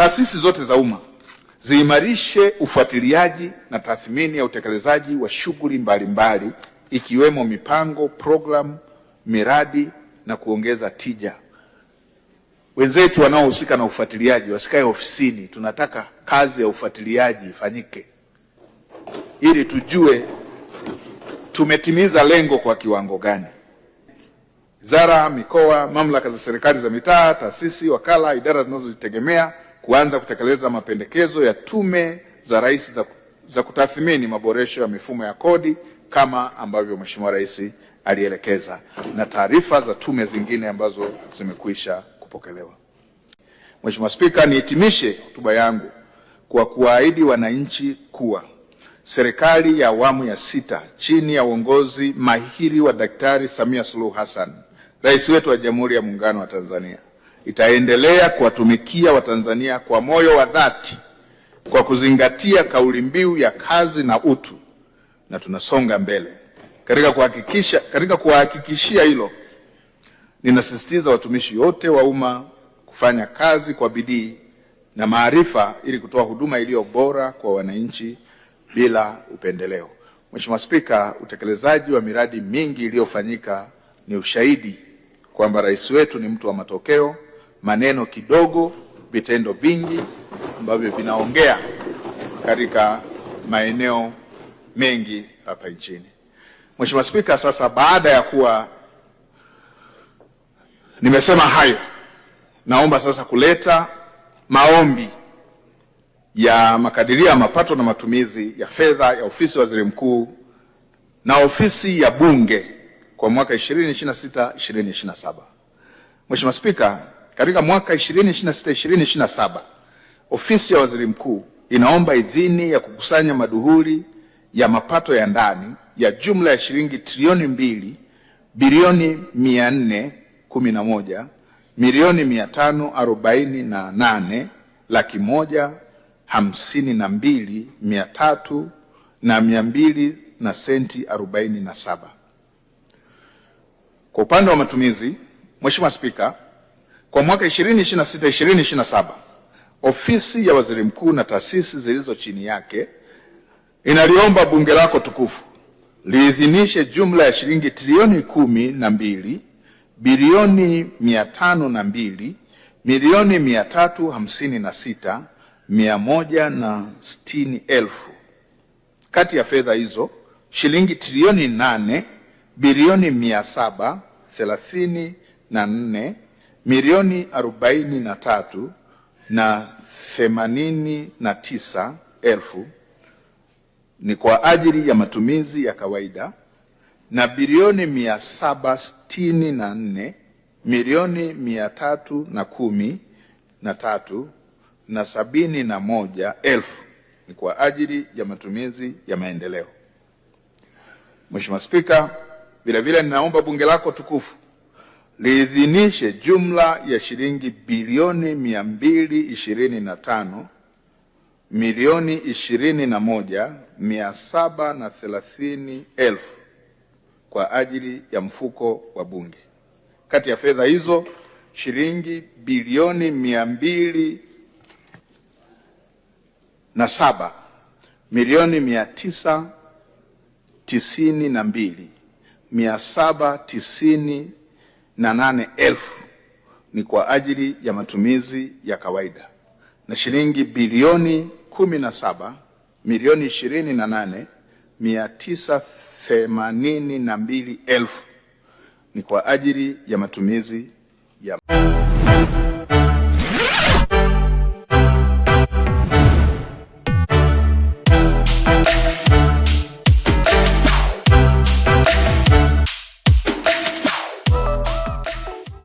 Taasisi zote za umma ziimarishe ufuatiliaji na tathmini ya utekelezaji wa shughuli mbalimbali ikiwemo mipango, programu, miradi na kuongeza tija. Wenzetu wanaohusika na ufuatiliaji wasikae ofisini. Tunataka kazi ya ufuatiliaji ifanyike ili tujue tumetimiza lengo kwa kiwango gani. Wizara, mikoa, mamlaka za serikali za mitaa, taasisi, wakala, idara zinazojitegemea kuanza kutekeleza mapendekezo ya Tume za Rais za kutathmini maboresho ya mifumo ya kodi kama ambavyo Mheshimiwa Rais alielekeza, na taarifa za tume zingine ambazo zimekwisha kupokelewa. Mheshimiwa Spika, nihitimishe hotuba yangu kwa kuwaahidi wananchi kuwa serikali ya awamu ya 6 chini ya uongozi mahiri wa Daktari Samia Suluhu Hassan, Rais wetu wa Jamhuri ya Muungano wa Tanzania, itaendelea kuwatumikia Watanzania kwa moyo wa dhati kwa kuzingatia kauli mbiu ya kazi na utu, na tunasonga mbele. Katika kuhakikishia hilo, ninasisitiza watumishi wote wa umma kufanya kazi kwa bidii na maarifa ili kutoa huduma iliyo bora kwa wananchi bila upendeleo. Mheshimiwa Spika, utekelezaji wa miradi mingi iliyofanyika ni ushahidi kwamba rais wetu ni mtu wa matokeo, maneno kidogo, vitendo vingi ambavyo vinaongea katika maeneo mengi hapa nchini. Mheshimiwa Spika, sasa baada ya kuwa nimesema hayo, naomba sasa kuleta maombi ya makadirio ya mapato na matumizi ya fedha ya Ofisi ya Waziri Mkuu na Ofisi ya Bunge kwa mwaka 2026-2027. Mheshimiwa Spika, katika mwaka 2026-2027 Ofisi ya Waziri Mkuu inaomba idhini ya kukusanya maduhuli ya mapato ya ndani ya jumla ya shilingi trilioni 2 bilioni 411 milioni 548 laki 152,300 na 200 na senti 47. Kwa upande wa matumizi, Mheshimiwa Spika, kwa mwaka 2026-2027 Ofisi ya Waziri Mkuu na taasisi zilizo chini yake inaliomba Bunge lako tukufu liidhinishe jumla ya shilingi trilioni 12 bilioni 502 milioni 356 160,000. Kati ya fedha hizo shilingi trilioni 8 bilioni 734 milioni 43 na 89,000 ni kwa ajili ya matumizi ya kawaida na bilioni 764 milioni 313 na 71,000 ni kwa ajili ya matumizi ya maendeleo. Mheshimiwa Spika, vilevile ninaomba Bunge lako tukufu liidhinishe jumla ya shilingi bilioni 225 milioni 21,730,000 kwa ajili ya mfuko wa Bunge. Kati ya fedha hizo shilingi bilioni 207 milioni 992,798,000 ni kwa ajili ya matumizi ya kawaida na shilingi bilioni 17 milioni 28,982,000 ni kwa ajili ya matumizi ya